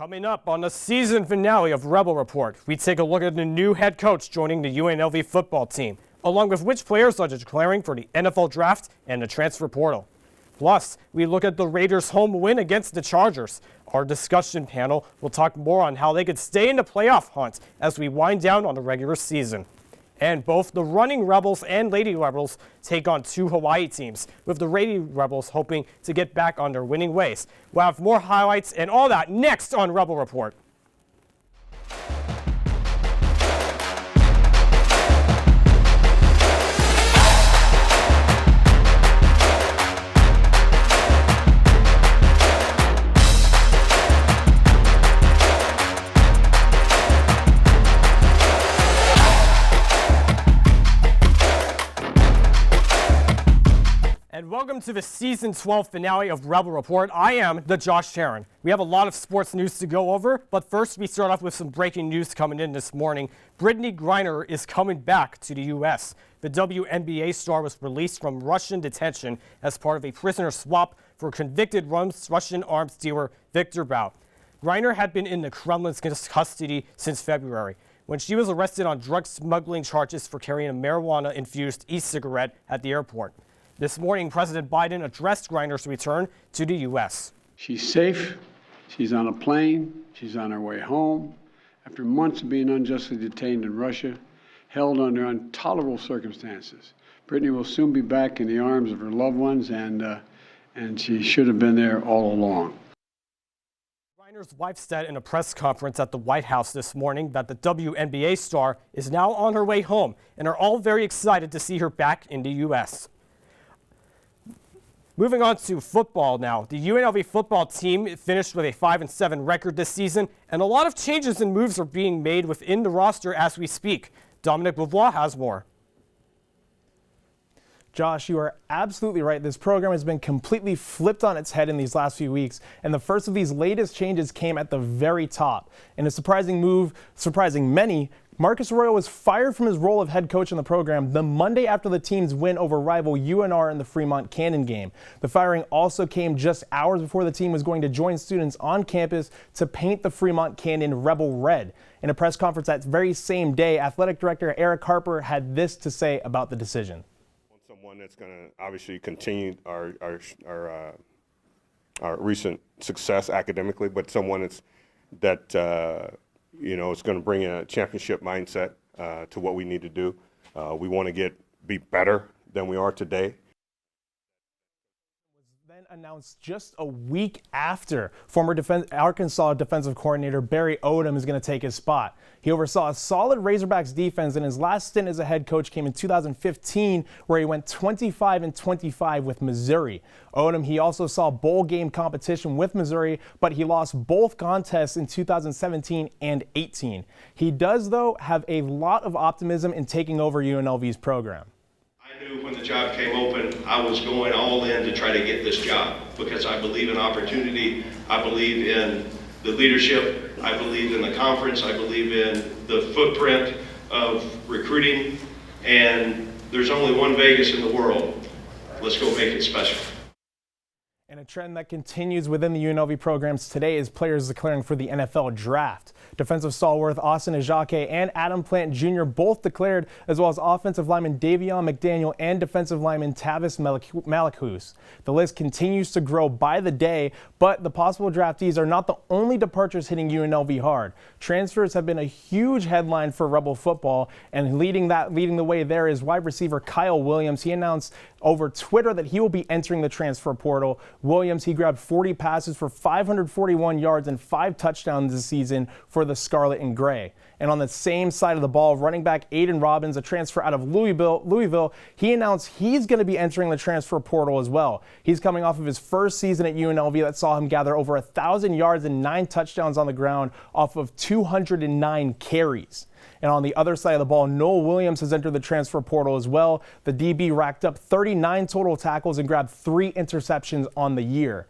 Coming up on the season finale of Rebel Report, we take a look at the new head coach joining the UNLV football team, along with which players are declaring for the NFL draft and the transfer portal. Plus, we look at the Raiders' home win against the Chargers. Our discussion panel will talk more on how they could stay in the playoff hunt as we wind down on the regular season. And both the running Rebels and Lady Rebels take on two Hawaii teams, with the Lady Rebels hoping to get back on their winning ways. We'll have more highlights and all that next on Rebel Report. Welcome to the Season 12 finale of Rebel Report. I am the Josh Taryn. We have a lot of sports news to go over, but first we start off with some breaking news coming in this morning. Brittney Griner is coming back to the U.S. The WNBA star was released from Russian detention as part of a prisoner swap for convicted Russian arms dealer Viktor Bout. Griner had been in the Kremlin's custody since February, when she was arrested on drug smuggling charges for carrying a marijuana-infused e-cigarette at the airport. This morning, President Biden addressed Griner's return to the U.S. She's safe. She's on a plane. She's on her way home. After months of being unjustly detained in Russia, held under intolerable circumstances, Brittney will soon be back in the arms of her loved ones, and she should have been there all along. Griner's wife said in a press conference at the White House this morning that the WNBA star is now on her way home and are all very excited to see her back in the U.S. Moving on to football now. The UNLV football team finished with a 5-7 record this season, and a lot of changes and moves are being made within the roster as we speak. Dominic Beauvoir has more. Josh, you are absolutely right. This program has been completely flipped on its head in these last few weeks, and the first of these latest changes came at the very top. In a surprising move, surprising many, Marcus Arroyo was fired from his role of head coach in the program the Monday after the team's win over rival UNR in the Fremont Cannon game. The firing also came just hours before the team was going to join students on campus to paint the Fremont Cannon Rebel red. In a press conference that very same day, Athletic Director Eric Harper had this to say about the decision. Someone that's going to obviously continue our recent success academically, but someone that it's going to bring a championship mindset to what we need to do. We want to be better than we are today. Then announced just a week after former Arkansas defensive coordinator Barry Odom is going to take his spot. He oversaw a solid Razorbacks defense, and his last stint as a head coach came in 2015, where he went 25-25 with Missouri. Odom, he also saw bowl game competition with Missouri, but he lost both contests in 2017 and 18. He does, though, have a lot of optimism in taking over UNLV's program. I knew when the job came open, I was going all in to try to get this job because I believe in opportunity. I believe in the leadership. I believe in the conference. I believe in the footprint of recruiting. And there's only one Vegas in the world. Let's go make it special. And a trend that continues within the UNLV programs today is players declaring for the NFL draft. Defensive stalwart Austin Ajake and Adam Plant Jr. both declared, as well as offensive lineman Davion McDaniel and defensive lineman Tavis Malachus. The list continues to grow by the day, but the possible draftees are not the only departures hitting UNLV hard. Transfers have been a huge headline for Rebel football, and leading the way there is wide receiver Kyle Williams. He announced over Twitter that he will be entering the transfer portal. Williams, he grabbed 40 passes for 541 yards and 5 touchdowns this season for the Scarlet and Gray. And on the same side of the ball, running back Aiden Robbins, a transfer out of Louisville, he announced he's going to be entering the transfer portal as well. He's coming off of his first season at UNLV that saw him gather over 1,000 yards and 9 touchdowns on the ground off of 209 carries. And on the other side of the ball, Noel Williams has entered the transfer portal as well. The DB racked up 39 total tackles and grabbed 3 interceptions on the year.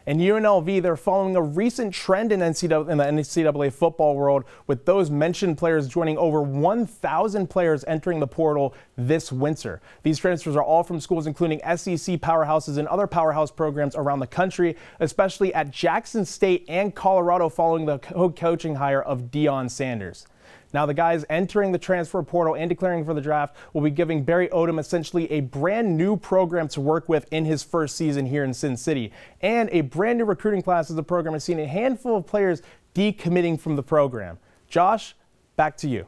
In UNLV, they're following a recent trend in the NCAA football world, with those mentioned players joining over 1,000 players entering the portal this winter. These transfers are all from schools including SEC powerhouses and other powerhouse programs around the country, especially at Jackson State and Colorado following the coaching hire of Deion Sanders. Now, the guys entering the transfer portal and declaring for the draft will be giving Barry Odom essentially a brand new program to work with in his first season here in Sin City, and a brand new recruiting class as the program has seen a handful of players decommitting from the program. Josh, back to you.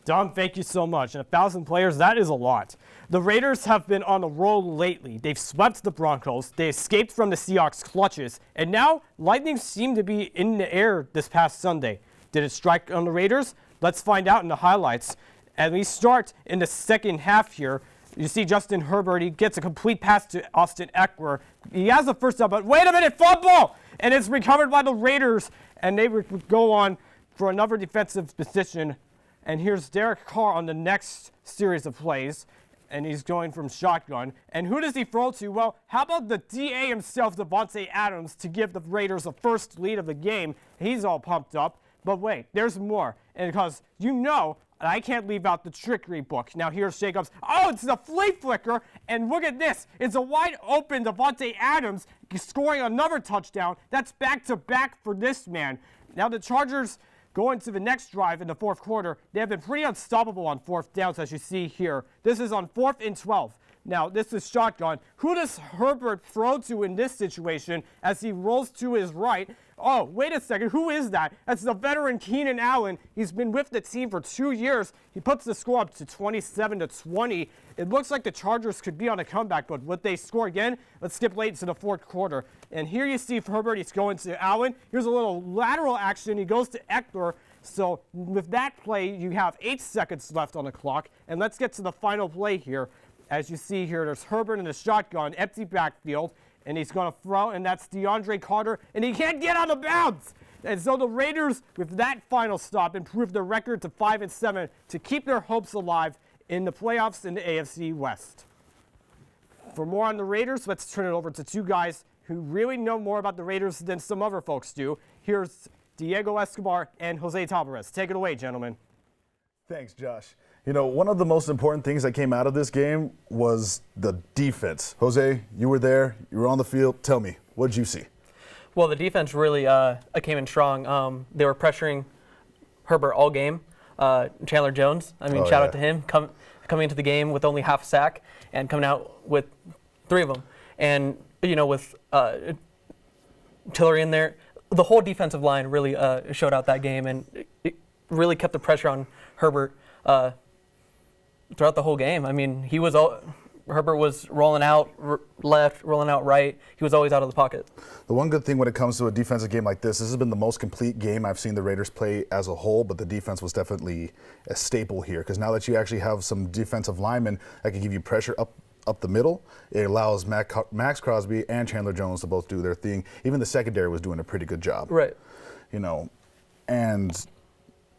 Dom, thank you so much. And 1,000 players, that is a lot. The Raiders have been on a roll lately. They've swept the Broncos, they escaped from the Seahawks' clutches, and now Lightning seem to be in the air this past Sunday. Did it strike on the Raiders? Let's find out in the highlights. And we start in the second half here. You see Justin Herbert, he gets a complete pass to Austin Eckler. He has the first down, but wait a minute, fumble! And it's recovered by the Raiders, and they go on for another defensive position. And here's Derek Carr on the next series of plays, and he's going from shotgun. And who does he throw to? Well, how about the DA himself, Davante Adams, to give the Raiders the first lead of the game? He's all pumped up. But wait, there's more. And because you know, I can't leave out the trickery book. Now here's Jacobs. Oh, it's the flea flicker. And look at this. It's a wide open Davante Adams scoring another touchdown. That's back-to-back for this man. Now the Chargers go into the next drive in the fourth quarter. They have been pretty unstoppable on fourth downs, as you see here. This is on 4th and 12. Now, this is shotgun. Who does Herbert throw to in this situation as he rolls to his right? Oh, wait a second. Who is that? That's the veteran Keenan Allen. He's been with the team for 2 years. He puts the score up to 27-20. It looks like the Chargers could be on a comeback, but would they score again? Let's skip late into the fourth quarter. And here you see Herbert. He's going to Allen. Here's a little lateral action. He goes to Eckler. So with that play, you have 8 seconds left on the clock. And let's get to the final play here. As you see here, there's Herbert in the shotgun, empty backfield, and he's going to throw, and that's DeAndre Carter, and he can't get out of bounds. And so the Raiders, with that final stop, improved their record to 5-7 to keep their hopes alive in the playoffs in the AFC West. For more on the Raiders, let's turn it over to two guys who really know more about the Raiders than some other folks do. Here's Diego Escobar and Jose Tabarez. Take it away, gentlemen. Thanks, Josh. You know, one of the most important things that came out of this game was the defense. Jose, you were there. You were on the field. Tell me, what did you see? Well, the defense really came in strong. They were pressuring Herbert all game. Chandler Jones, shout out to him, coming into the game with only half a sack and coming out with 3 of them. And, you know, with Tillery in there, the whole defensive line really showed out that game, and it really kept the pressure on Herbert throughout the whole game. I mean, Herbert was rolling out left, rolling out right. He was always out of the pocket. The one good thing when it comes to a defensive game like this has been the most complete game I've seen the Raiders play as a whole, but the defense was definitely a staple here, because now that you actually have some defensive linemen that can give you pressure up the middle, it allows Max Crosby and Chandler Jones to both do their thing. Even the secondary was doing a pretty good job. Right. You know, and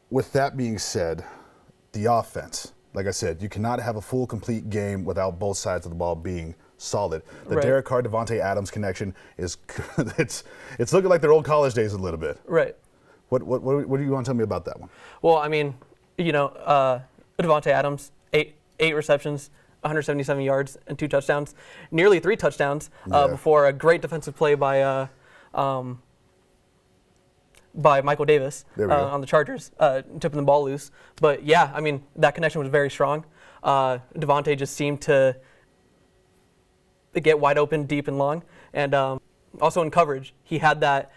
with that being said, the offense, like I said, you cannot have a full, complete game without both sides of the ball being solid. The Right. Derek Carr, Davante Adams connection is it's looking like their old college days a little bit. Right. What do you want to tell me about that one? Well, I mean, you know, Davante Adams, eight receptions, 177 yards, and 2 touchdowns, nearly 3 touchdowns before a great defensive play by Michael Davis on the Chargers, tipping the ball loose. But yeah, I mean, that connection was very strong. Davante just seemed to get wide open, deep and long, and also in coverage, he had that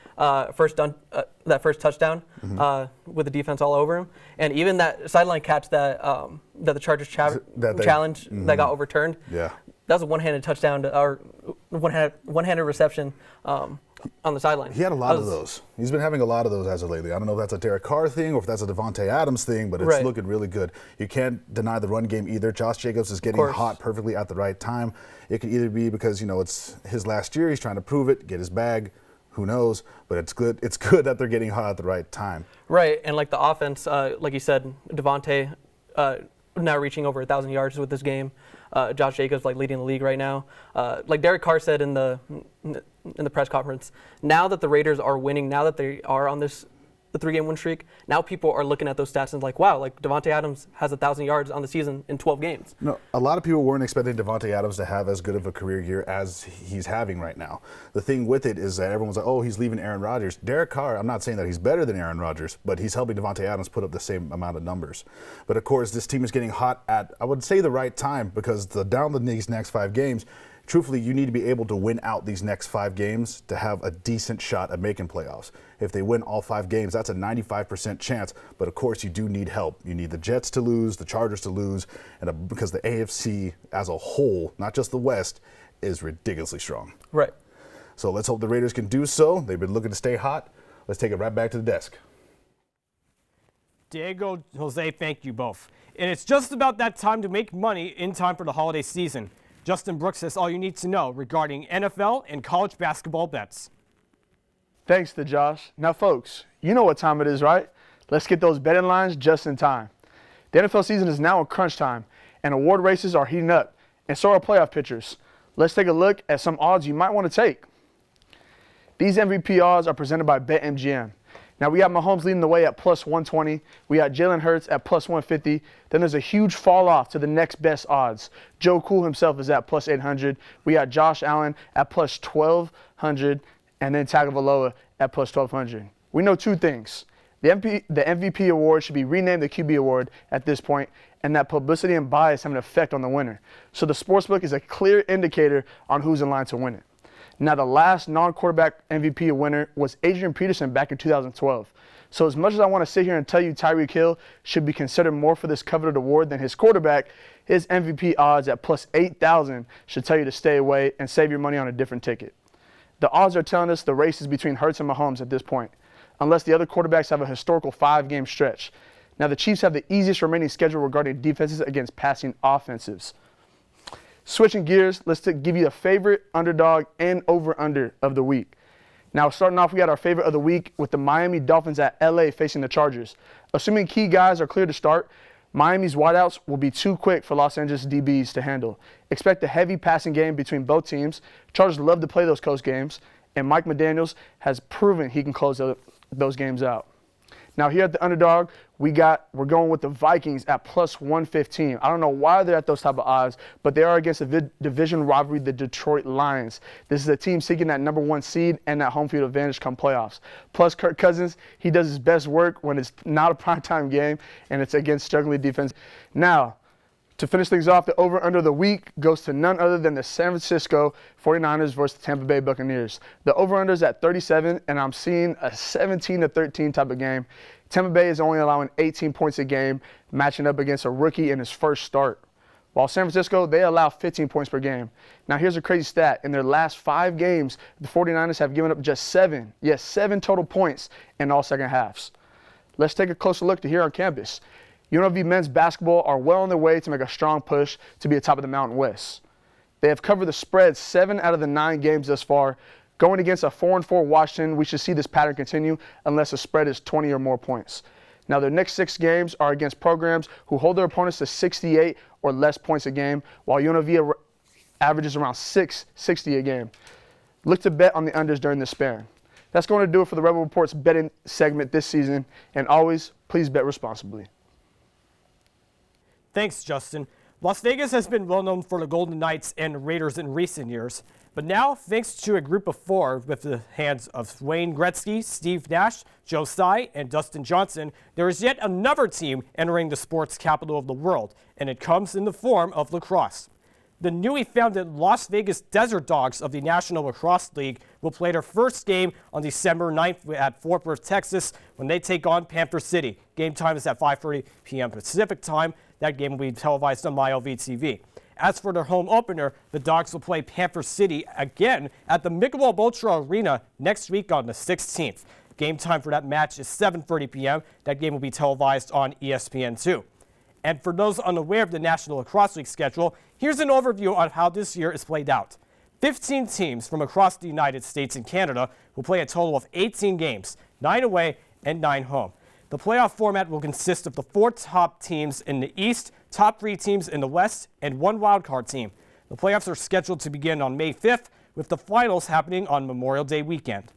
first touchdown with the defense all over him, and even that sideline catch that the Chargers challenge that got overturned. Yeah, that was a one-handed touchdown or one-handed reception on the sideline. he had a lot of those. He's been having a lot of those as of lately. I don't know if that's a Derek Carr thing or if that's a Davante Adams thing, but it's looking really good. You can't deny the run game either. Josh Jacobs is getting hot perfectly at the right time. It could either be because, you know, it's his last year, he's trying to prove it, get his bag, who knows, but it's good that they're getting hot at the right time. Right, and like the offense, like you said, Davante now reaching over 1,000 yards with this game. Josh Jacobs leading the league right now. Like Derek Carr said in the press conference, now that the Raiders are winning, now that they are on this the 3-game win streak, now people are looking at those stats and wow, Davante Adams has 1,000 yards on the season in 12 games. No, a lot of people weren't expecting Davante Adams to have as good of a career year as he's having right now. The thing with it is that everyone's like, oh, he's leaving Aaron Rodgers. Derek Carr, I'm not saying that he's better than Aaron Rodgers, but he's helping Davante Adams put up the same amount of numbers. But of course, this team is getting hot at, I would say, the right time, because these next 5 games, truthfully, you need to be able to win out these next 5 games to have a decent shot at making playoffs. If they win all 5 games, that's a 95% chance. But of course, you do need help. You need the Jets to lose, the Chargers to lose, and because the AFC as a whole, not just the West, is ridiculously strong. Right. So let's hope the Raiders can do so. They've been looking to stay hot. Let's take it right back to the desk. Diego, Jose, thank you both. And it's just about that time to make money in time for the holiday season. Justin Brooks has all you need to know regarding NFL and college basketball bets. Thanks to Josh. Now, folks, you know what time it is, right? Let's get those betting lines just in time. The NFL season is now in crunch time, and award races are heating up, and so are playoff pictures. Let's take a look at some odds you might want to take. These MVP odds are presented by BetMGM. Now, we got Mahomes leading the way at plus 120. We got Jalen Hurts at plus 150. Then there's a huge fall off to the next best odds. Joe Cool himself is at plus 800. We got Josh Allen at plus 1,200. And then Tagovailoa at plus 1,200. We know 2 things. The MVP award should be renamed the QB award at this point, and that publicity and bias have an effect on the winner. So the sportsbook is a clear indicator on who's in line to win it. Now, the last non-quarterback MVP winner was Adrian Peterson back in 2012. So as much as I want to sit here and tell you Tyreek Hill should be considered more for this coveted award than his quarterback, his MVP odds at plus 8,000 should tell you to stay away and save your money on a different ticket. The odds are telling us the race is between Hurts and Mahomes at this point, unless the other quarterbacks have a historical 5-game stretch. Now, the Chiefs have the easiest remaining schedule regarding defenses against passing offensives. Switching gears, let's give you the favorite, underdog, and over-under of the week. Now, starting off, we got our favorite of the week with the Miami Dolphins at LA facing the Chargers. Assuming key guys are clear to start, Miami's wideouts will be too quick for Los Angeles DBs to handle. Expect a heavy passing game between both teams. Chargers love to play those close games, and Mike McDaniels has proven he can close those games out. Now, here at the underdog, we're going with the Vikings at plus 115. I don't know why they're at those type of odds, but they are against a division rivalry, the Detroit Lions. This is a team seeking that number 1 seed and that home field advantage come playoffs. Plus, Kirk Cousins, he does his best work when it's not a primetime game and it's against struggling defense. Now, to finish things off, the over-under of the week goes to none other than the San Francisco 49ers versus the Tampa Bay Buccaneers. The over-under is at 37, and I'm seeing a 17-13 type of game. Tampa Bay is only allowing 18 points a game, matching up against a rookie in his first start. While San Francisco, they allow 15 points per game. Now, here's a crazy stat. In their last 5 games, the 49ers have given up just 7 total points in all second halves. Let's take a closer look to here on campus. UNLV men's basketball are well on their way to make a strong push to be atop of the Mountain West. They have covered the spread 7 out of the 9 games thus far. Going against a 4-4 Washington, we should see this pattern continue unless the spread is 20 or more points. Now, their next 6 games are against programs who hold their opponents to 68 or less points a game, while UNLV averages around 660 a game. Look to bet on the unders during this span. That's going to do it for the Rebel Report's betting segment this season. And always, please bet responsibly. Thanks, Justin. Las Vegas has been well known for the Golden Knights and Raiders in recent years, but now, thanks to a group of 4 with the hands of Wayne Gretzky, Steve Nash, Joe Tsai, and Dustin Johnson, there is yet another team entering the sports capital of the world, and it comes in the form of lacrosse. The newly founded Las Vegas Desert Dogs of the National Lacrosse League will play their first game on December 9th at Fort Worth, Texas, when they take on Panther City. Game time is at 5:30 p.m. Pacific time. That game will be televised on MyLV TV. As for their home opener, the Dogs will play Panther City again at the Michelob Ultra Arena next week on the 16th. Game time for that match is 7:30 p.m. That game will be televised on ESPN2. And for those unaware of the National Lacrosse League schedule, here's an overview on how this year is played out. 15 teams from across the United States and Canada will play a total of 18 games, 9 away and 9 home. The playoff format will consist of the 4 top teams in the East top 3 teams in the West, and 1 wildcard team. The playoffs are scheduled to begin on May 5th, with the finals happening on Memorial Day weekend.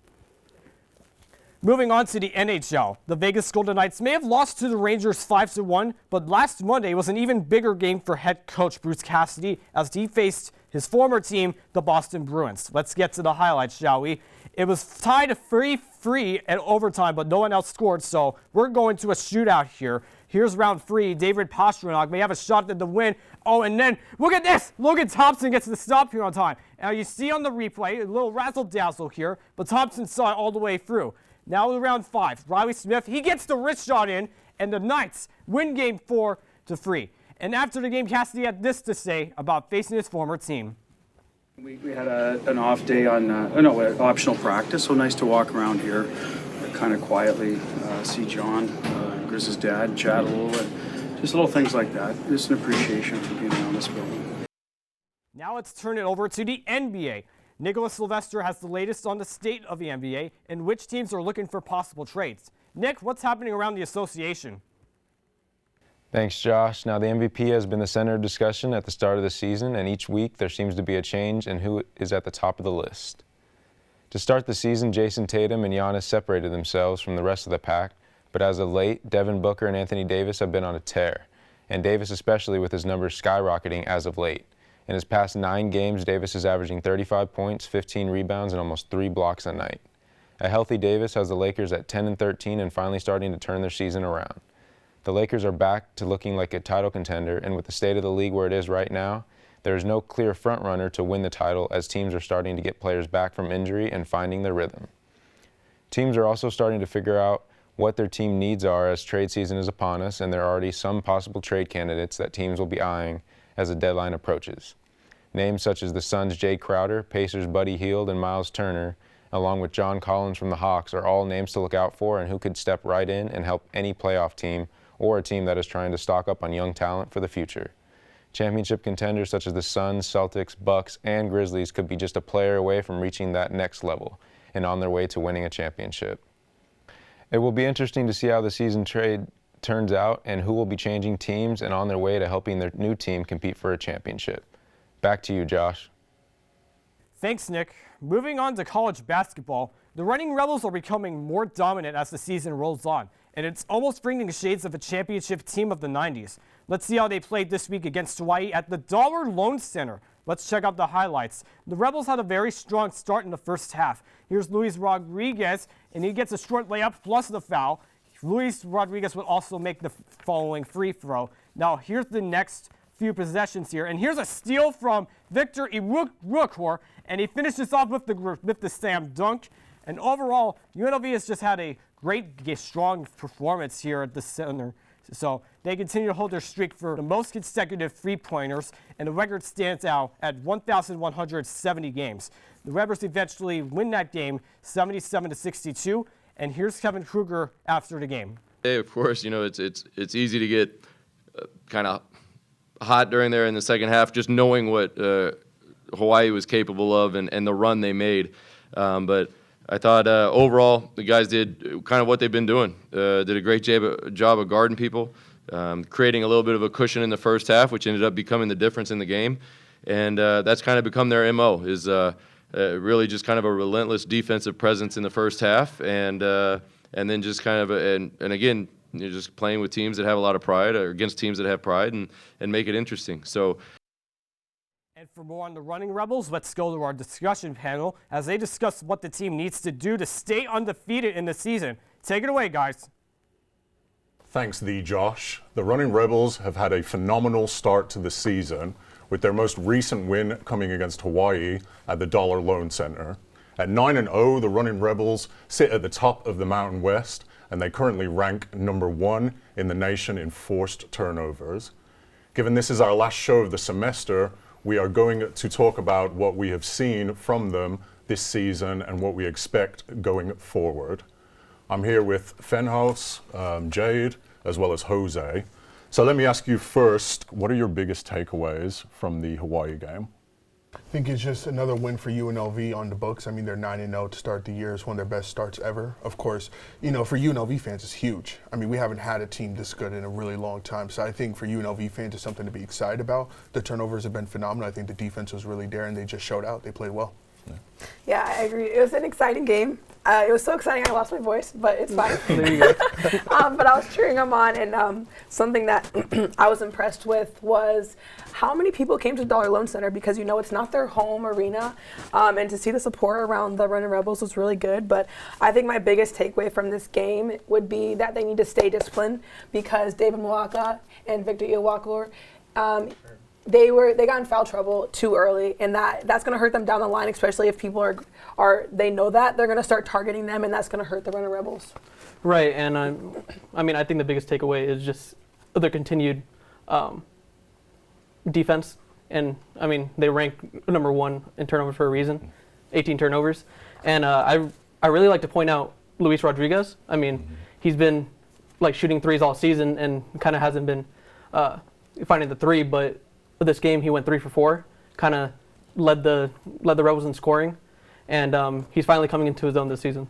Moving on to the NHL, the Vegas Golden Knights may have lost to the Rangers 5-1, but last Monday was an even bigger game for head coach Bruce Cassidy as he faced his former team, the Boston Bruins. Let's get to the highlights, shall we? It was tied 3-3 at overtime, but no one else scored, so we're going to a shootout here. Here's round 3. David Pastrnak may have a shot at the win. Oh, and then look at this. Logan Thompson gets the stop here on time. Now you see on the replay, a little razzle-dazzle here, but Thompson saw it all the way through. Now in round 5, Riley Smith, he gets the wrist shot in, and the Knights win game 4-3. And after the game, Cassidy had this to say about facing his former team. We had an off day on optional practice, so nice to walk around here kind of quietly, see John, Grizz's dad, chat a little, and just little things like that. Just an appreciation for being around this building. Now let's turn it over to the NBA. Nicholas Sylvester has the latest on the state of the NBA and which teams are looking for possible trades. Nick, what's happening around the association? Thanks, Josh. Now, the MVP has been the center of discussion at the start of the season, and each week there seems to be a change in who is at the top of the list. To start the season, Jason Tatum and Giannis separated themselves from the rest of the pack, but as of late, Devin Booker and Anthony Davis have been on a tear, and Davis especially with his numbers skyrocketing as of late. In his past 9 games, Davis is averaging 35 points, 15 rebounds, and almost 3 blocks a night. A healthy Davis has the Lakers at 10-13 and finally starting to turn their season around. The Lakers are back to looking like a title contender, and with the state of the league where it is right now, there is no clear frontrunner to win the title as teams are starting to get players back from injury and finding their rhythm. Teams are also starting to figure out what their team needs are as trade season is upon us, and there are already some possible trade candidates that teams will be eyeing as the deadline approaches. Names such as the Suns' Jay Crowder, Pacers' Buddy Hield, and Miles Turner, along with John Collins from the Hawks, are all names to look out for and who could step right in and help any playoff team or a team that is trying to stock up on young talent for the future. Championship contenders such as the Suns, Celtics, Bucks, and Grizzlies could be just a player away from reaching that next level and on their way to winning a championship. It will be interesting to see how the season trade turns out and who will be changing teams and on their way to helping their new team compete for a championship. Back to you, Josh. Thanks, Nick. Moving on to college basketball, the Running Rebels are becoming more dominant as the season rolls on, and it's almost bringing shades of a championship team of the 90s. Let's see how they played this week against Hawaii at the Dollar Loan Center. Let's check out the highlights. The Rebels had a very strong start in the first half. Here's Luis Rodriguez, and he gets a short layup plus the foul. Luis Rodriguez would also make the following free throw. Now, here's the next few possessions here, and here's a steal from Victor Iwuakor, and he finishes off with the slam dunk. And overall, UNLV has just had a great, strong performance here at the center. So they continue to hold their streak for the most consecutive three-pointers, and the record stands out at 1,170 games. The Rebels eventually win that game 77-62, and here's Kevin Kruger after the game. Hey, of course, it's easy to get kind of hot during there in the second half, just knowing what Hawaii was capable of and the run they made. But I thought overall the guys did kind of what they've been doing. Did a great job of guarding people, creating a little bit of a cushion in the first half, which ended up becoming the difference in the game. And that's kind of become their MO, is really just kind of a relentless defensive presence in the first half, and then just kind of and again, you're just playing with teams that have a lot of pride or against teams that have pride and make it interesting. So. And for more on the Running Rebels, let's go to our discussion panel as they discuss what the team needs to do to stay undefeated in the season. Take it away, guys. Thanks, Josh. The Running Rebels have had a phenomenal start to the season, with their most recent win coming against Hawaii at the Dollar Loan Center. At 9-0, the Running Rebels sit at the top of the Mountain West, and they currently rank number 1 in the nation in forced turnovers. Given this is our last show of the semester, we are going to talk about what we have seen from them this season and what we expect going forward. I'm here with Fenhaus, Jade, as well as Jose. So let me ask you first, what are your biggest takeaways from the Hawaii game? I think it's just another win for UNLV on the books. I mean, they're 9-0 to start the year. It's one of their best starts ever. Of course, you know, for UNLV fans, it's huge. I mean, we haven't had a team this good in a really long time. So I think for UNLV fans, it's something to be excited about. The turnovers have been phenomenal. I think the defense was really there, and they just showed out. They played well. Yeah, I agree. It was an exciting game. It was so exciting I lost my voice, but it's fine. There you go. But I was cheering them on, and something that I was impressed with was how many people came to the Dollar Loan Center, because you know it's not their home arena, and to see the support around the Running Rebels was really good. But I think my biggest takeaway from this game would be that they need to stay disciplined, because David Mwaka and Victor Iwakor, they got in foul trouble too early, and that's going to hurt them down the line, especially if people are they know that they're going to start targeting them, and that's going to hurt the Running Rebels. Right, and I mean, I think the biggest takeaway is just their continued defense, and I mean, they rank number 1 in turnovers for a reason, 18 turnovers, and I really like to point out Luis Rodriguez. I mean, he's been like shooting threes all season and kind of hasn't been finding the three, but this game he went 3 for 4, kind of led the Rebels in scoring, and he's finally coming into his own this season.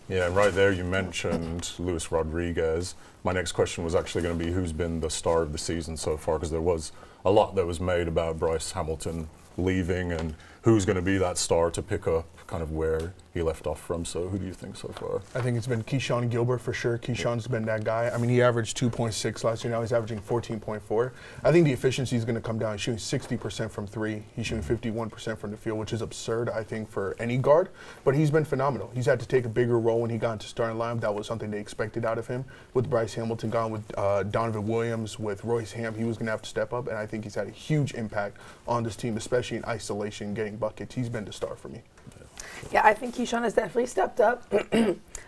Yeah, right there you mentioned Luis Rodriguez. My next question was actually going to be who's been the star of the season so far, because there was a lot that was made about Bryce Hamilton leaving and who's going to be that star to pick up kind of where he left off from. So who do you think so far? I think it's been Keyshawn Gilbert for sure. Keyshawn's been that guy. I mean, he averaged 2.6 last year. Now he's averaging 14.4. I think the efficiency is going to come down. He's shooting 60% from three. He's shooting 51% from the field, which is absurd, I think, for any guard. But he's been phenomenal. He's had to take a bigger role when he got into starting lineup. That was something they expected out of him. With Bryce Hamilton gone, with Donovan Williams, with Royce Ham, he was going to have to step up. And I think he's had a huge impact on this team, especially in isolation, getting buckets. He's been the star for me. Yeah, I think Keyshawn has definitely stepped up.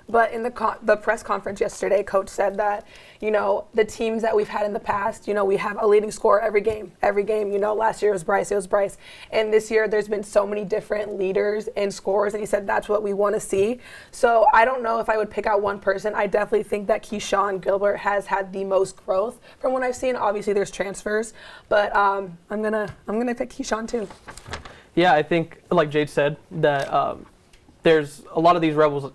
But in the press conference yesterday, Coach said that, you know, the teams that we've had in the past, you know, we have a leading scorer every game. You know, last year it was Bryce. And this year there's been so many different leaders and scorers, and he said that's what we want to see. So I don't know if I would pick out one person. I definitely think that Keyshawn Gilbert has had the most growth from what I've seen. Obviously there's transfers, but I'm gonna pick Keyshawn too. Yeah, I think, like Jade said, that there's a lot of these Rebels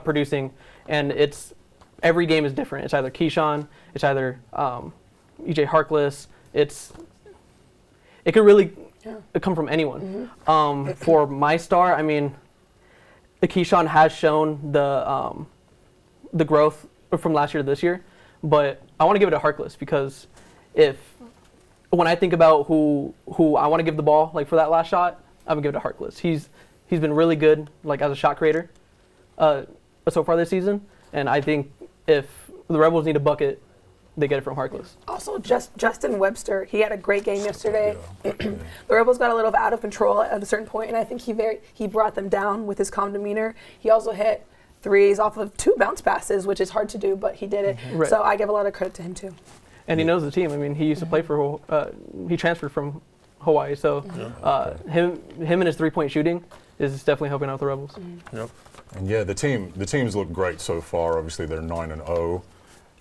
producing, and it's every game is different. It's either Keyshawn, it's either EJ Harkless. It could really come from anyone. Mm-hmm. For my star, I mean, Keyshawn has shown the growth from last year to this year, but I want to give it to Harkless, because when I think about who I want to give the ball, like for that last shot, I'm gonna give it to Harkless. He's been really good, like as a shot creator, so far this season. And I think if the Rebels need a bucket, they get it from Harkless. Also, Justin Webster, he had a great game yesterday. Yeah. The Rebels got a little out of control at a certain point, and I think he brought them down with his calm demeanor. He also hit threes off of 2 bounce passes, which is hard to do, but he did it. Mm-hmm. Right. So I give a lot of credit to him too. And he knows the team. I mean, he used to play for, he transferred from Hawaii, so him and his 3-point shooting is definitely helping out the Rebels. Mm-hmm. Yep. And yeah, the teams look great so far. Obviously, they're 9-0.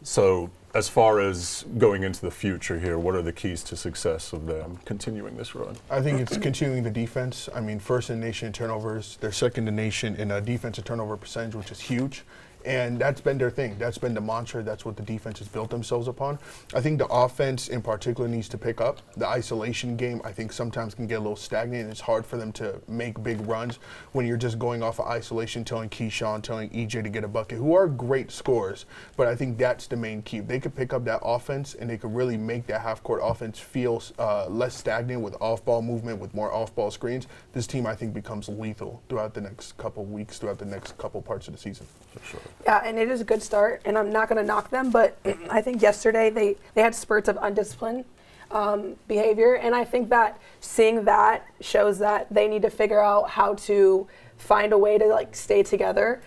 So as far as going into the future here, what are the keys to success of them continuing this run? I think it's continuing the defense. I mean, first in the nation in turnovers. They're second in the nation in defensive turnover percentage, which is huge. And that's been their thing. That's been the mantra. That's what the defense has built themselves upon. I think the offense in particular needs to pick up. The isolation game, I think, sometimes can get a little stagnant, and it's hard for them to make big runs when you're just going off of isolation, telling Keyshawn, telling EJ to get a bucket, who are great scorers. But I think that's the main key. If they could pick up that offense, and they could really make that half-court offense feel less stagnant with off-ball movement, with more off-ball screens, this team, I think, becomes lethal throughout the next couple weeks, throughout the next couple parts of the season. For sure. Yeah, and it is a good start, and I'm not going to knock them, but I think yesterday they had spurts of undisciplined behavior, and I think that seeing that shows that they need to figure out how to find a way to like stay together.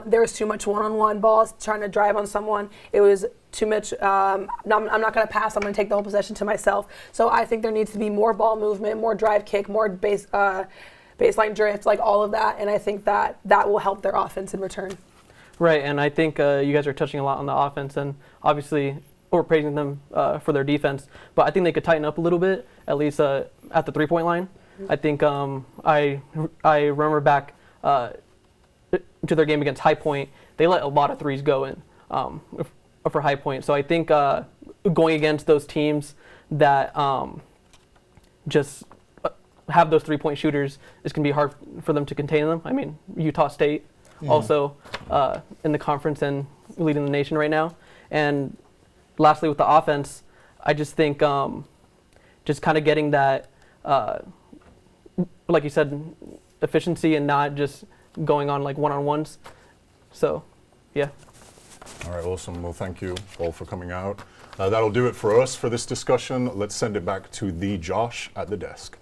There was too much one-on-one balls trying to drive on someone. It was too much, I'm not going to pass, I'm going to take the whole possession to myself. So I think there needs to be more ball movement, more drive kick, more baseline drift, like all of that, and I think that will help their offense in return. Right, and I think you guys are touching a lot on the offense, and obviously we're praising them for their defense, but I think they could tighten up a little bit, at least at the 3-point line. I think I remember back to their game against High Point, they let a lot of threes go in for High Point. So I think going against those teams that just have those 3-point shooters is going to be hard for them to contain them. I mean, Utah State also in the conference and leading the nation right now. And lastly, with the offense, I just think just kind of getting that, like you said, efficiency and not just going on like one-on-ones. So, yeah. All right, awesome. Well, thank you all for coming out. That'll do it for us for this discussion. Let's send it back to the Josh at the desk.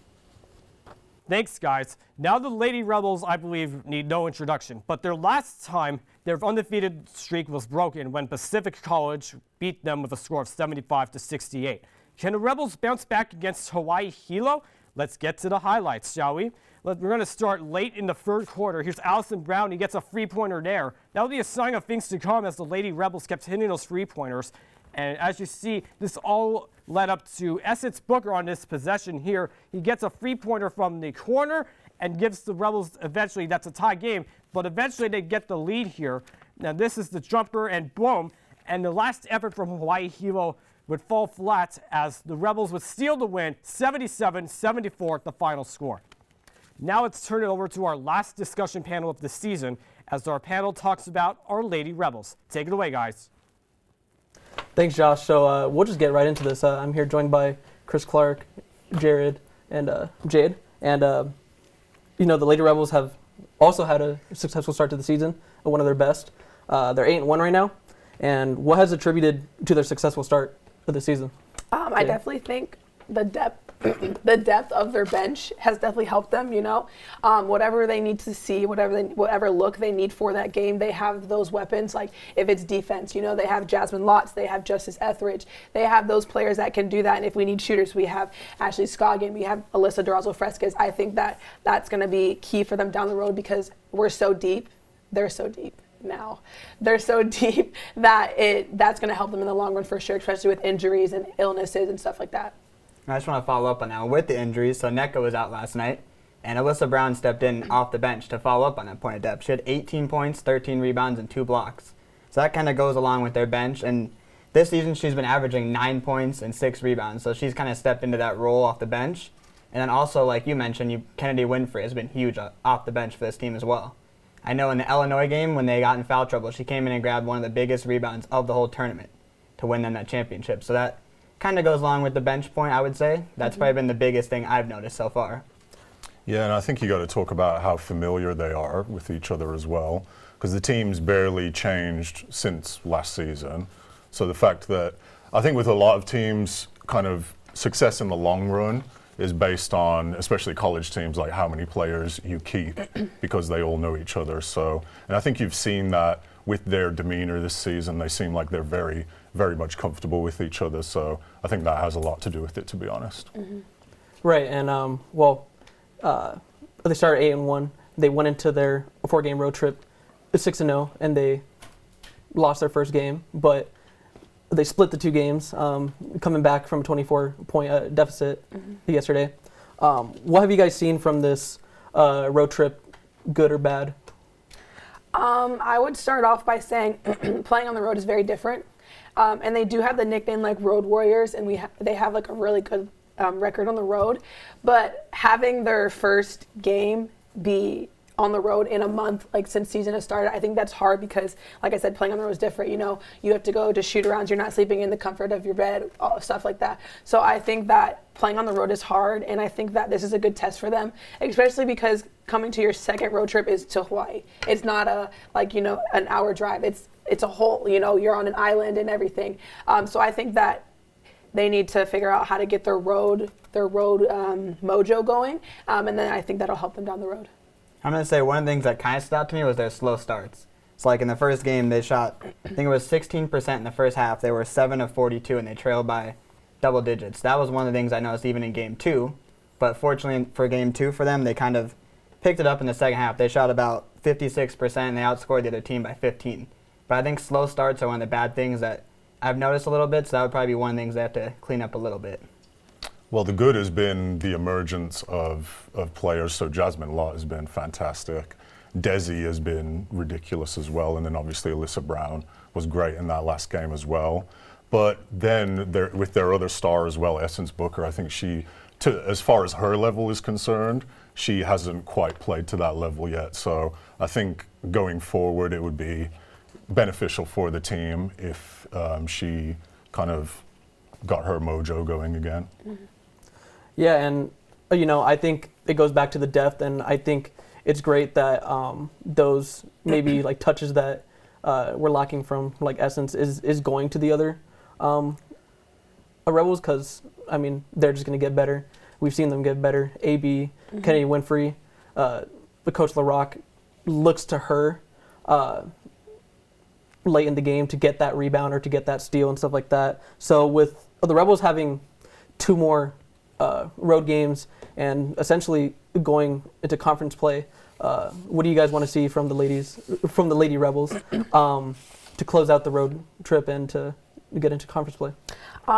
Thanks, guys. Now the Lady Rebels, I believe, need no introduction, but their last time their undefeated streak was broken when Pacific College beat them with a score of 75-68. Can the Rebels bounce back against Hawaii Hilo? Let's get to the highlights, shall we? We're going to start late in the third quarter. Here's Allison Brown. He gets a three-pointer there. That will be a sign of things to come as the Lady Rebels kept hitting those three-pointers. And as you see, this all led up to Essex Booker on this possession here. He gets a three-pointer from the corner and gives the Rebels eventually, that's a tie game, but eventually they get the lead here. Now this is the jumper and boom. And the last effort from Hawaii Hilo would fall flat as the Rebels would steal the win, 77-74 the final score. Now let's turn it over to our last discussion panel of the season as our panel talks about our Lady Rebels. Take it away, guys. Thanks, Josh. So we'll just get right into this. I'm here joined by Chris Clark, Jared, and Jade. And, you know, the Lady Rebels have also had a successful start to the season, one of their best. They're 8-1 right now. And what has attributed to their successful start of the season? I definitely think the depth of their bench has definitely helped them, you know. Whatever they need to see, whatever look they need for that game, they have those weapons. Like if it's defense, you know, they have Jasmine Lotz, they have Justice Etheridge, they have those players that can do that. And if we need shooters, we have Ashley Scoggin, we have Alyssa Durazo-Fresquez. I think that's going to be key for them down the road because we're so deep. They're so deep now. They're so deep that that's going to help them in the long run for sure, especially with injuries and illnesses and stuff like that. I just want to follow up on that with the injuries. So Nneka was out last night, and Alyssa Brown stepped in off the bench to follow up on that point of depth. She had 18 points, 13 rebounds, and 2 blocks. So that kind of goes along with their bench. And this season, she's been averaging 9 points and 6 rebounds. So she's kind of stepped into that role off the bench. And then also, like you mentioned, Kennedy Winfrey has been huge off the bench for this team as well. I know in the Illinois game, when they got in foul trouble, she came in and grabbed one of the biggest rebounds of the whole tournament to win them that championship. So that kind of goes along with the bench point, I would say. That's probably been the biggest thing I've noticed so far. Yeah, and I think you got to talk about how familiar they are with each other as well, because the team's barely changed since last season. So the fact that I think with a lot of teams, kind of success in the long run is based on, especially college teams, like how many players you keep because they all know each other. So, and I think you've seen that with their demeanor this season. They seem like they're very, very much comfortable with each other. So I think that has a lot to do with it, to be honest. Mm-hmm. Right, and they started 8-1. They went into their 4-game road trip 6-0, and they lost their first game, but they split the 2 games, coming back from a 24-point deficit yesterday. What have you guys seen from this road trip, good or bad? I would start off by saying playing on the road is very different. And they do have the nickname like Road Warriors, and they have like a really good record on the road. But having their first game be on the road in a month, like since season has started, I think that's hard because, like I said, playing on the road is different. You know, you have to go to shoot-arounds. You're not sleeping in the comfort of your bed, stuff like that. So I think that playing on the road is hard, and I think that this is a good test for them, especially because coming to your second road trip is to Hawaii. It's not an hour drive. It's a whole, you're on an island and everything. So I think that they need to figure out how to get their road mojo going, and then I think that'll help them down the road. I'm going to say one of the things that kind of stood out to me was their slow starts. It's like in the first game, they shot, I think it was 16% in the first half. They were 7 of 42, and they trailed by double digits. That was one of the things I noticed even in Game 2. But fortunately for Game 2 for them, they kind of picked it up in the second half. They shot about 56%, and they outscored the other team by 15. But I think slow starts are one of the bad things that I've noticed a little bit, so that would probably be one of the things they have to clean up a little bit. Well, the good has been the emergence of players. So Jasmine Lott has been fantastic. Desi has been ridiculous as well. And then obviously Alyssa Brown was great in that last game as well. But then with their other star as well, Essence Booker, I think as far as her level is concerned, she hasn't quite played to that level yet. So I think going forward, it would be beneficial for the team if she kind of got her mojo going again. Yeah, and I think it goes back to the depth, and I think it's great that those maybe like touches that we're lacking from like Essence is going to the other Rebels, because I mean they're just going to get better. We've seen them get better. AB, Kennedy Winfrey, the coach LaRock looks to her late in the game to get that rebound or to get that steal and stuff like that. So with the Rebels having 2 more road games and essentially going into conference play, what do you guys want to see from the Lady Rebels to close out the road trip and to get into conference play?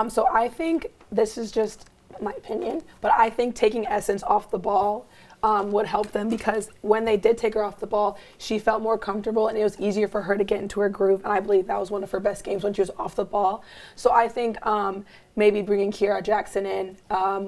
So I think this is just my opinion, but I think taking Essence off the ball would help them, because when they did take her off the ball, she felt more comfortable and it was easier for her to get into her groove. And I believe that was one of her best games when she was off the ball. So I think maybe bringing Kiara Jackson in,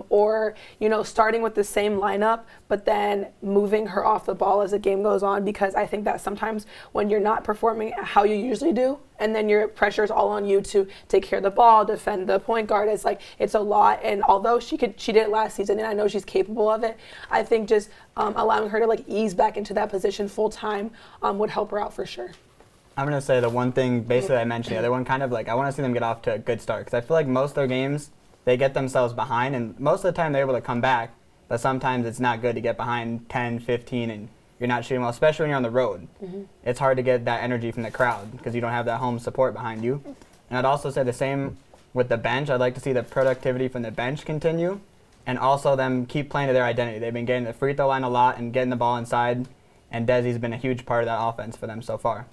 or starting with the same lineup, but then moving her off the ball as the game goes on, because I think that sometimes when you're not performing how you usually do, and then your pressure is all on you to take care of the ball, defend the point guard, it's a lot. And although she did it last season, and I know she's capable of it, I think just allowing her to ease back into that position full time would help her out for sure. I'm going to say the one thing basically I mentioned, the other one kind of I want to see them get off to a good start, because I feel like most of their games, they get themselves behind, and most of the time they're able to come back, but sometimes it's not good to get behind 10, 15, and you're not shooting well, especially when you're on the road. It's hard to get that energy from the crowd because you don't have that home support behind you. And I'd also say the same with the bench. I'd like to see the productivity from the bench continue, and also them keep playing to their identity. They've been getting the free throw line a lot and getting the ball inside, and Desi's been a huge part of that offense for them so far.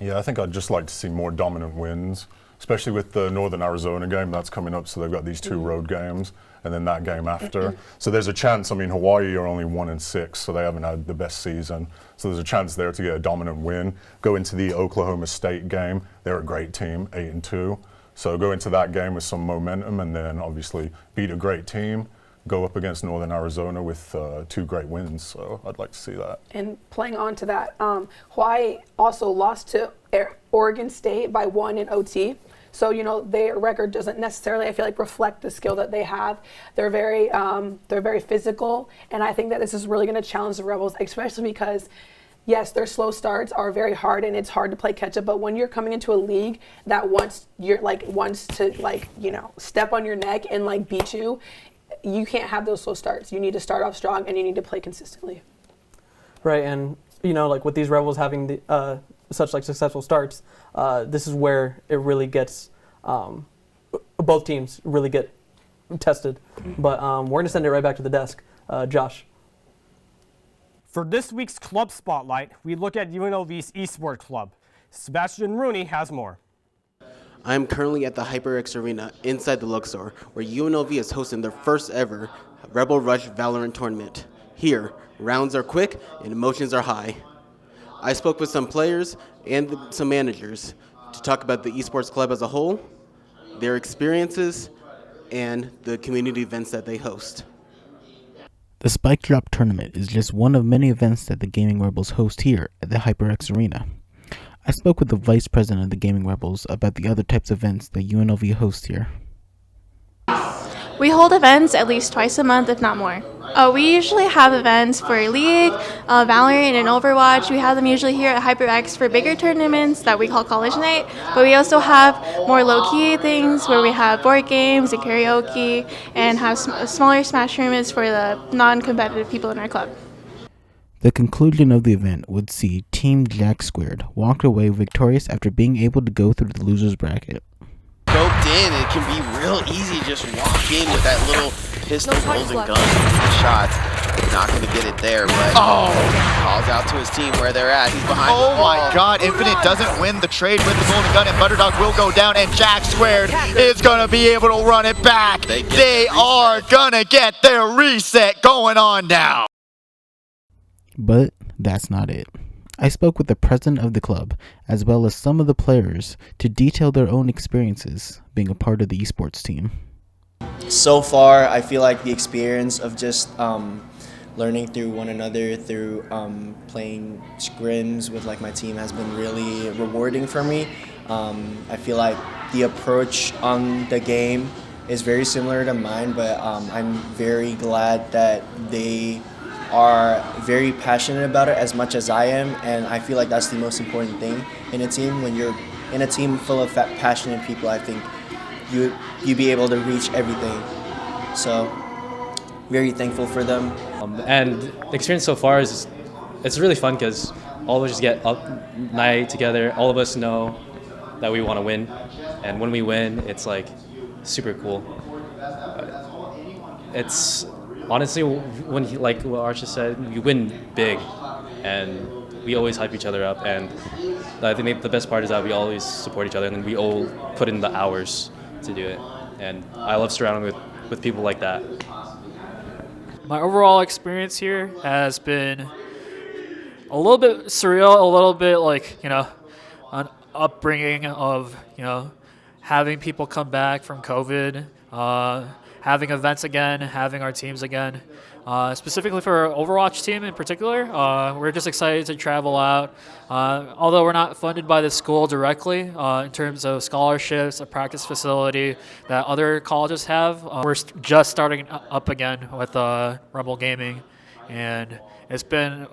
Yeah, I think I'd just like to see more dominant wins, especially with the Northern Arizona game that's coming up. So they've got these 2 road games and then that game after. So there's a chance. I mean, Hawaii are only 1-6, so they haven't had the best season. So there's a chance there to get a dominant win. Go into the Oklahoma State game. They're a great team, 8-2. So go into that game with some momentum, and then obviously beat a great team. Go up against Northern Arizona with 2 great wins, so I'd like to see that. And playing on to that, Hawaii also lost to Oregon State by 1 in OT. So, their record doesn't necessarily, I feel like, reflect the skill that they have. They're very physical, and I think that this is really going to challenge the Rebels, especially because, yes, their slow starts are very hard, and it's hard to play catch up. But when you're coming into a league that wants to step on your neck and beat you, you can't have those slow starts. You need to start off strong, and you need to play consistently. Right, and with these Rebels having the such successful starts, this is where it really gets both teams really get tested. But we're going to send it right back to the desk. Josh. For this week's Club Spotlight, we look at UNLV's eSport Club. Sebastian Rooney has more. I am currently at the HyperX Arena inside the Luxor, where UNLV is hosting their first ever Rebel Rush Valorant tournament. Here, rounds are quick and emotions are high. I spoke with some players and some managers to talk about the esports club as a whole, their experiences, and the community events that they host. The Spike Drop Tournament is just one of many events that the Gaming Rebels host here at the HyperX Arena. I spoke with the Vice President of the Gaming Rebels about the other types of events that UNLV hosts here. We hold events at least twice a month, if not more. We usually have events for League, Valorant, and Overwatch. We have them usually here at HyperX for bigger tournaments that we call College Night, but we also have more low-key things where we have board games and karaoke, and have smaller Smash tournaments for the non-competitive people in our club. The conclusion of the event would see Team Jack Squared walk away victorious after being able to go through the losers bracket. scoped in, it can be real easy to just walk in with that little pistol golden gun and shots. Not going to get it there, but calls out to his team where they're at. He's behind the Oh ball. my God, Infinite doesn't win the trade with the golden gun, and Butterdog will go down, and Jack Squared is going to be able to run it back. They are going to get their reset going on now. But that's not it. I spoke with the president of the club, as well as some of the players, to detail their own experiences being a part of the esports team. So far, I feel like the experience of just learning through one another, through playing scrims with like my team has been really rewarding for me. I feel like the approach on the game is very similar to mine, but I'm very glad that they are very passionate about it as much as I am, and I feel like that's the most important thing in a team. When you're in a team full of passionate people, I think you be able to reach everything. So very thankful for them. And the experience so far is it's really fun because all of us just get up night together. All of us know that we want to win, and when we win, it's like super cool. It's honestly, when like what Arch just said, we win big, and we always hype each other up. And I think the best part is that we always support each other, and we all put in the hours to do it. And I love surrounding with people like that. My overall experience here has been a little bit surreal, a little bit like, an upbringing of, having people come back from COVID, having events again, having our teams again. Specifically for our Overwatch team in particular, we're just excited to travel out. Although we're not funded by the school directly in terms of scholarships, a practice facility that other colleges have, we're just starting up again with Rebel Gaming, and it's been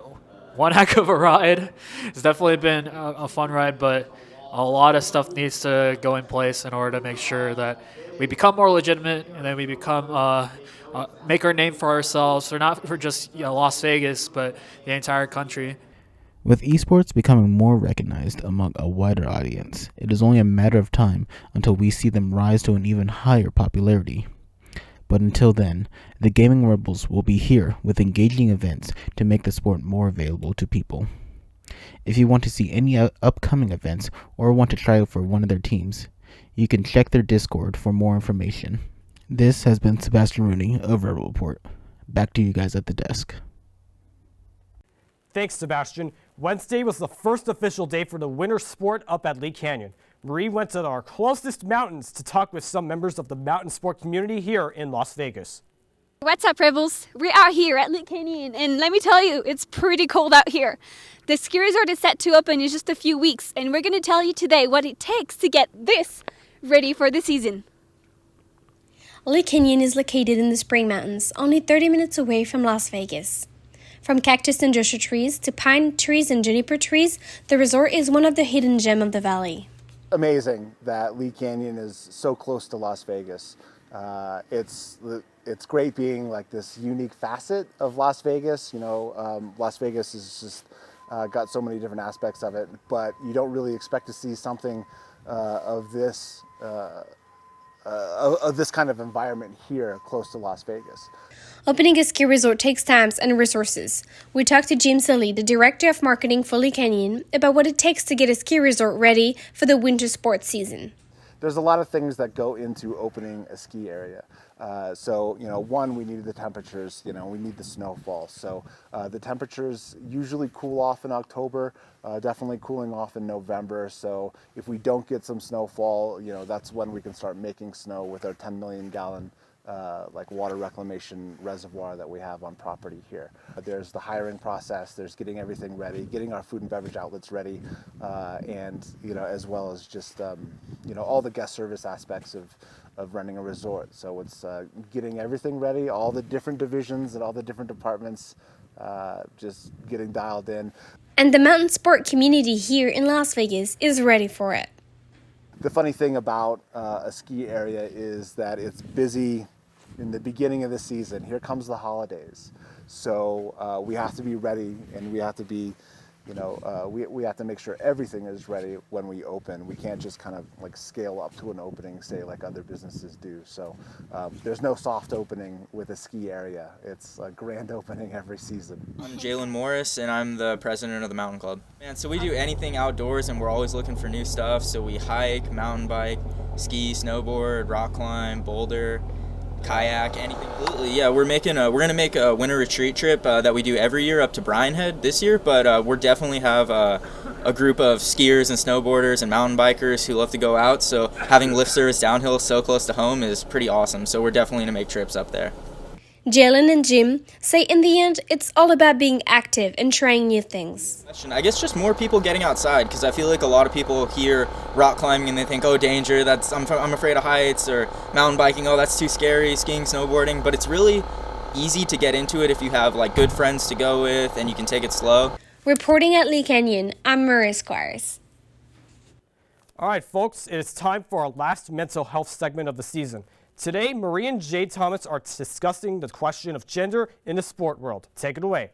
one heck of a ride. It's definitely been a fun ride, but a lot of stuff needs to go in place in order to make sure that we become more legitimate, and then we become make our name for ourselves. So not for just Las Vegas, but the entire country. With esports becoming more recognized among a wider audience, it is only a matter of time until we see them rise to an even higher popularity. But until then, the Gaming Rebels will be here with engaging events to make the sport more available to people. If you want to see any upcoming events or want to try out for one of their teams, you can check their Discord for more information. This has been Sebastian Rooney of Rebel Report. Back to you guys at the desk. Thanks, Sebastian. Wednesday was the first official day for the winter sport up at Lee Canyon. Marie went to our closest mountains to talk with some members of the mountain sport community here in Las Vegas. What's up, Rebels? We're out here at Lee Canyon, and let me tell you, it's pretty cold out here. The ski resort is set to open in just a few weeks, and we're going to tell you today what it takes to get this ready for the season. Lee Canyon is located in the Spring Mountains, only 30 minutes away from Las Vegas. From cactus and joshua trees to pine trees and juniper trees, the resort is one of the hidden gems of the valley. Amazing that Lee Canyon is so close to Las Vegas. It's great being like this unique facet of Las Vegas. Las Vegas is just got so many different aspects of it, but you don't really expect to see something of this kind of environment here close to Las Vegas. Opening a ski resort takes time and resources. We talked to James Lee, the director of marketing for Lee Canyon, about what it takes to get a ski resort ready for the winter sports season. There's a lot of things that go into opening a ski area. One, we need the temperatures, we need the snowfall. So the temperatures usually cool off in October, definitely cooling off in November. So if we don't get some snowfall, that's when we can start making snow with our 10 million gallon water reclamation reservoir that we have on property here. There's the hiring process, there's getting everything ready, getting our food and beverage outlets ready, and as well as just all the guest service aspects of running a resort. So it's getting everything ready, all the different divisions and all the different departments just getting dialed in. And the mountain sport community here in Las Vegas is ready for it. The funny thing about a ski area is that it's busy in the beginning of the season. Here comes the holidays. So we have to be ready, and we have to be we have to make sure everything is ready when we open. We can't just kind of like scale up to an opening, say like other businesses do. So there's no soft opening with a ski area. It's a grand opening every season. I'm Jalen Morris, and I'm the president of the Mountain Club. Man, so we do anything outdoors, and we're always looking for new stuff. So we hike, mountain bike, ski, snowboard, rock climb, boulder, kayak, anything. Absolutely, yeah. We're gonna make a winter retreat trip that we do every year up to Bryan Head this year, but we're definitely have a group of skiers and snowboarders and mountain bikers who love to go out. So having lift service downhill so close to home is pretty awesome. So we're definitely gonna make trips up there. Jalen and Jim say in the end, it's all about being active and trying new things. I guess just more people getting outside, because I feel like a lot of people hear rock climbing and they think, oh, danger, I'm afraid of heights, or mountain biking, oh, that's too scary, skiing, snowboarding, but it's really easy to get into it if you have like good friends to go with and you can take it slow. Reporting at Lee Canyon, I'm Maria Squires. All right, folks, it is time for our last mental health segment of the season. Today, Marie and Jay Thomas are discussing the question of gender in the sport world. Take it away.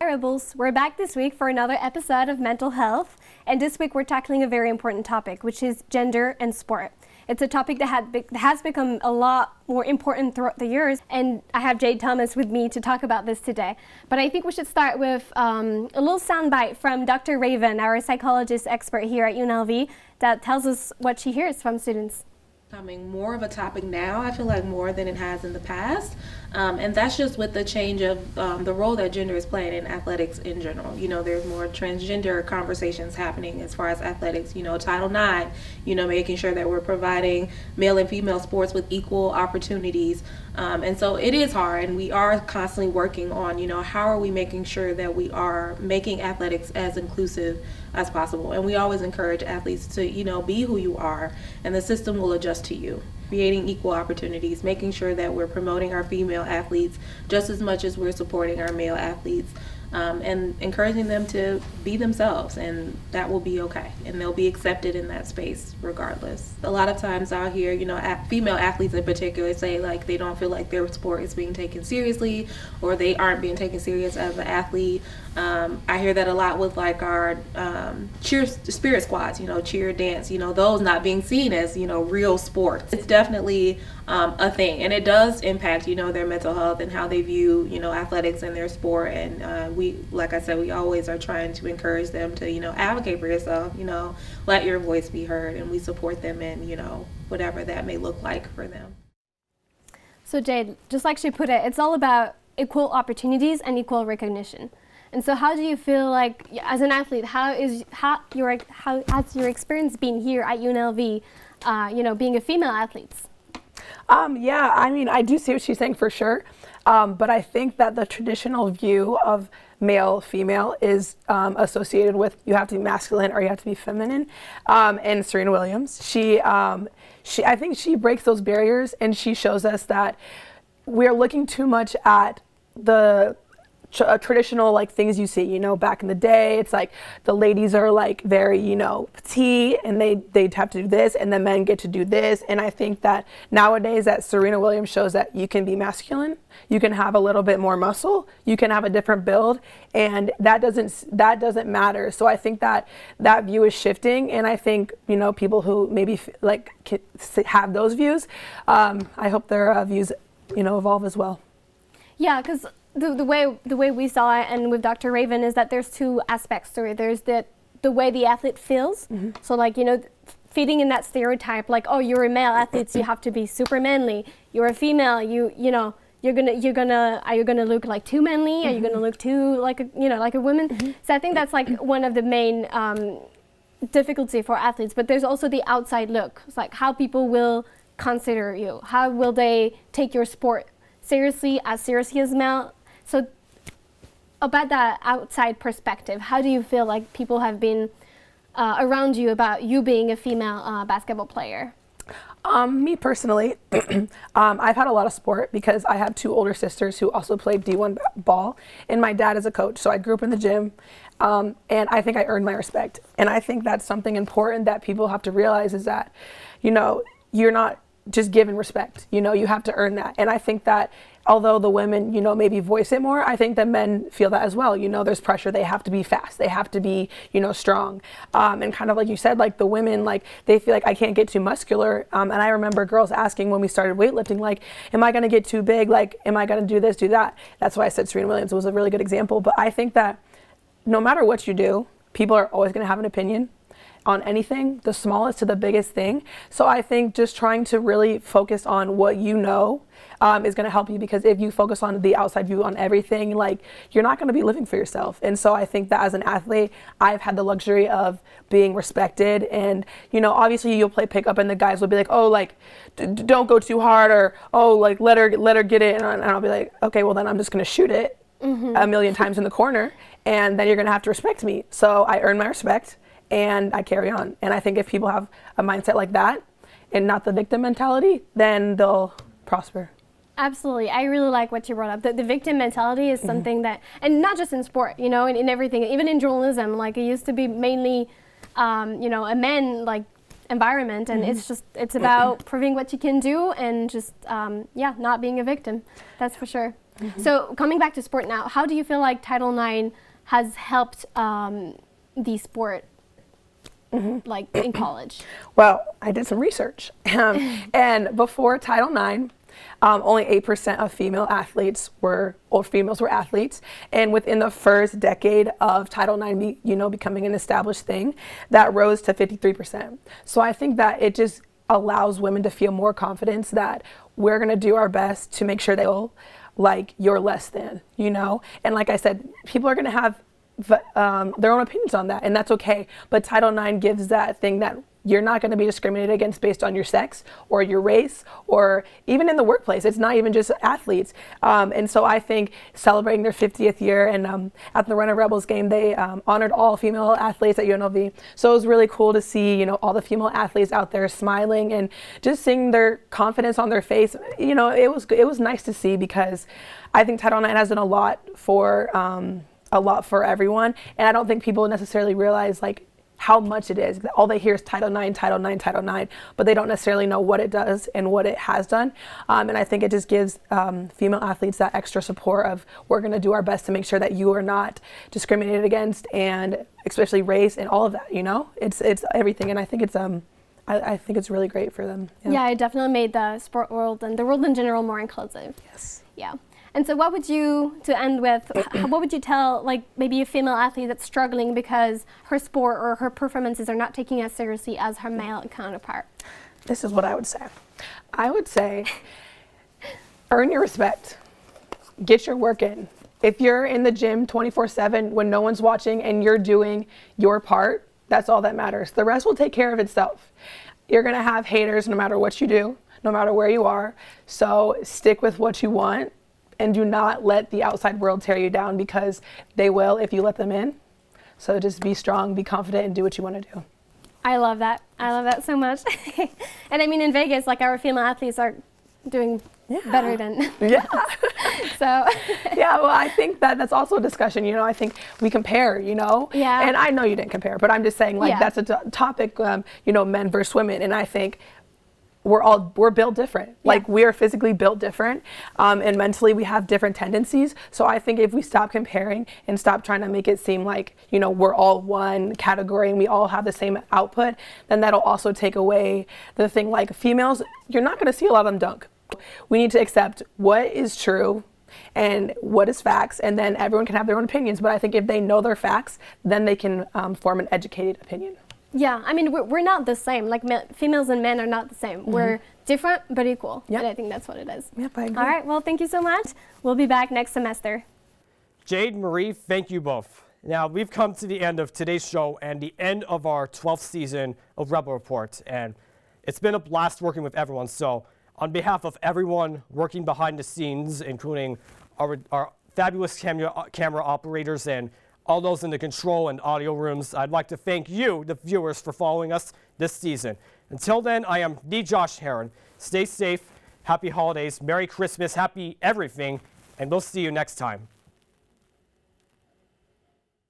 Hi Rebels, we're back this week for another episode of Mental Health, and this week we're tackling a very important topic, which is gender and sport. It's a topic that has become a lot more important throughout the years, and I have Jay Thomas with me to talk about this today. But I think we should start with a little soundbite from Dr. Raven, our psychologist expert here at UNLV, that tells us what she hears from students. Becoming more of a topic now, I feel like more than it has in the past, and that's just with the change of the role that gender is playing in athletics in general. You know, there's more transgender conversations happening as far as athletics. You know, Title IX, you know, making sure that we're providing male and female sports with equal opportunities, and so it is hard, and we are constantly working on, you know, how are we making sure that we are making athletics as inclusive as possible. And we always encourage athletes to, you know, be who you are, and the system will adjust to you. Creating equal opportunities, making sure that we're promoting our female athletes just as much as we're supporting our male athletes, and encouraging them to be themselves, and that will be okay, and they'll be accepted in that space regardless. A lot of times out here, you know, female athletes in particular say like they don't feel like their sport is being taken seriously, or they aren't being taken serious as an athlete. I hear that a lot with like our cheer spirit squads, you know, cheer, dance, you know, those not being seen as, you know, real sports. It's definitely a thing, and it does impact, you know, their mental health and how they view, you know, athletics and their sport. And we, like I said, we always are trying to encourage them to, you know, advocate for yourself, you know, let your voice be heard, and we support them in, you know, whatever that may look like for them. So Jade, just like she put it, it's all about equal opportunities and equal recognition. And so how do you feel like, as an athlete, how has your experience been here at UNLV, you know, being a female athlete? Yeah, I mean, I do see what she's saying for sure. But I think that the traditional view of male, female is associated with you have to be masculine or you have to be feminine. And Serena Williams, I think she breaks those barriers, and she shows us that we're looking too much at the traditional like things you see, you know, back in the day. It's like the ladies are like very, you know, petite, and they'd have to do this, and the men get to do this. And I think that nowadays that Serena Williams shows that you can be masculine, you can have a little bit more muscle, you can have a different build, and that doesn't matter. So I think that view is shifting, and I think, you know, people who maybe like have those views, I hope their views, you know, evolve as well. Yeah, because the way we saw it, and with Dr. Raven, is that there's two aspects to it. There's the way the athlete feels. Mm-hmm. So like, you know, fitting in that stereotype, like, oh, you're a male athlete, so you have to be super manly. You're a female, you know, are you gonna look like too manly? Mm-hmm. Are you gonna look too like a woman? Mm-hmm. So I think that's like one of the main difficulty for athletes. But there's also the outside look. It's like how people will consider you. How will they take your sport seriously as male? So about that outside perspective, how do you feel like people have been around you about you being a female basketball player? Me personally, I've had a lot of support because I have two older sisters who also played D1 ball, and my dad is a coach, so I grew up in the gym, and I think I earned my respect. And I think that's something important that people have to realize, is that, you know, you're not just given respect, you know, you have to earn that. And I think that although the women, you know, maybe voice it more, I think that men feel that as well. You know, there's pressure. They have to be fast. They have to be, you know, strong. And kind of like you said, like the women, like they feel like I can't get too muscular. And I remember girls asking when we started weightlifting, like, am I going to get too big? Like, am I going to do this, do that? That's why I said Serena Williams was a really good example. But I think that no matter what you do, people are always going to have an opinion on anything, the smallest to the biggest thing. So I think just trying to really focus on what you know is going to help you, because if you focus on the outside view on everything, like you're not going to be living for yourself. And so I think that as an athlete, I've had the luxury of being respected. And, you know, obviously you'll play pickup and the guys will be like, oh, like, don't go too hard, or, oh, like, let her get it. And I'll be like, okay, well then I'm just going to shoot it a million times in the corner, and then you're going to have to respect me. So I earn my respect and I carry on. And I think if people have a mindset like that and not the victim mentality, then they'll prosper. Absolutely. I really like what you brought up. The victim mentality is something that, and not just in sport, you know, in everything, even in journalism, like it used to be mainly, you know, a men like environment, and it's about proving what you can do and just, yeah, not being a victim. That's for sure. So coming back to sport now, how do you feel like Title IX has helped the sport like in college? Well, I did some research, and before Title IX, only 8% of females were athletes, and within the first decade of Title IX, becoming an established thing, that rose to 53%. So I think that it just allows women to feel more confidence that we're going to do our best to make sure they feel like you're less than, you know. And like I said, people are going to have their own opinions on that, and that's okay. But Title IX gives that thing that you're not going to be discriminated against based on your sex or your race, or even in the workplace. It's not even just athletes. And so I think celebrating their 50th year, and at the Running Rebels game, they honored all female athletes at UNLV. So it was really cool to see, you know, all the female athletes out there smiling and just seeing their confidence on their face. You know, it was nice to see, because I think Title IX has done a lot for everyone, and I don't think people necessarily realize like how much it is. All they hear is Title IX, Title IX, Title IX, but they don't necessarily know what it does and what it has done. And I think it just gives female athletes that extra support of, we're going to do our best to make sure that you are not discriminated against, and especially race and all of that. You know, it's everything, and I think it's I think it's really great for them. Yeah, it definitely made the sport world and the world in general more inclusive. Yes. Yeah. And so what would you, to end with, what would you tell like maybe a female athlete that's struggling because her sport or her performances are not taking as seriously as her male counterpart? This is what I would say. I would say, earn your respect. Get your work in. If you're in the gym 24/7 when no one's watching and you're doing your part, that's all that matters. The rest will take care of itself. You're gonna have haters no matter what you do, no matter where you are. So stick with what you want, and do not let the outside world tear you down, because they will if you let them in. So just be strong, be confident, and do what you want to do. I love that. I love that so much. And I mean, in Vegas, like our female athletes are doing better than. Yeah. So. Yeah, well, I think that's also a discussion. You know, I think we compare, you know. Yeah. And I know you didn't compare, but I'm just saying, like, that's a topic, you know, men versus women. And I think we're built different. Like, we are physically built different, and mentally we have different tendencies. So I think if we stop comparing and stop trying to make it seem like, you know, we're all one category and we all have the same output, then that'll also take away the thing. Like females, you're not going to see a lot of them dunk. We need to accept what is true and what is facts, and then everyone can have their own opinions. But I think if they know their facts, then they can form an educated opinion. Yeah, I mean, we're not the same. Like females and men are not the same. We're different but equal. Yep. And I think that's what it is. Yep, I agree. All right, well, thank you so much. We'll be back next semester. Jade, Marie, thank you both. Now, we've come to the end of today's show and the end of our 12th season of Rebel Report. And it's been a blast working with everyone. So on behalf of everyone working behind the scenes, including our fabulous camera operators and all those in the control and audio rooms, I'd like to thank you, the viewers, for following us this season. Until then, I am the Josh Heron. Stay safe, happy holidays, Merry Christmas, happy everything, and we'll see you next time.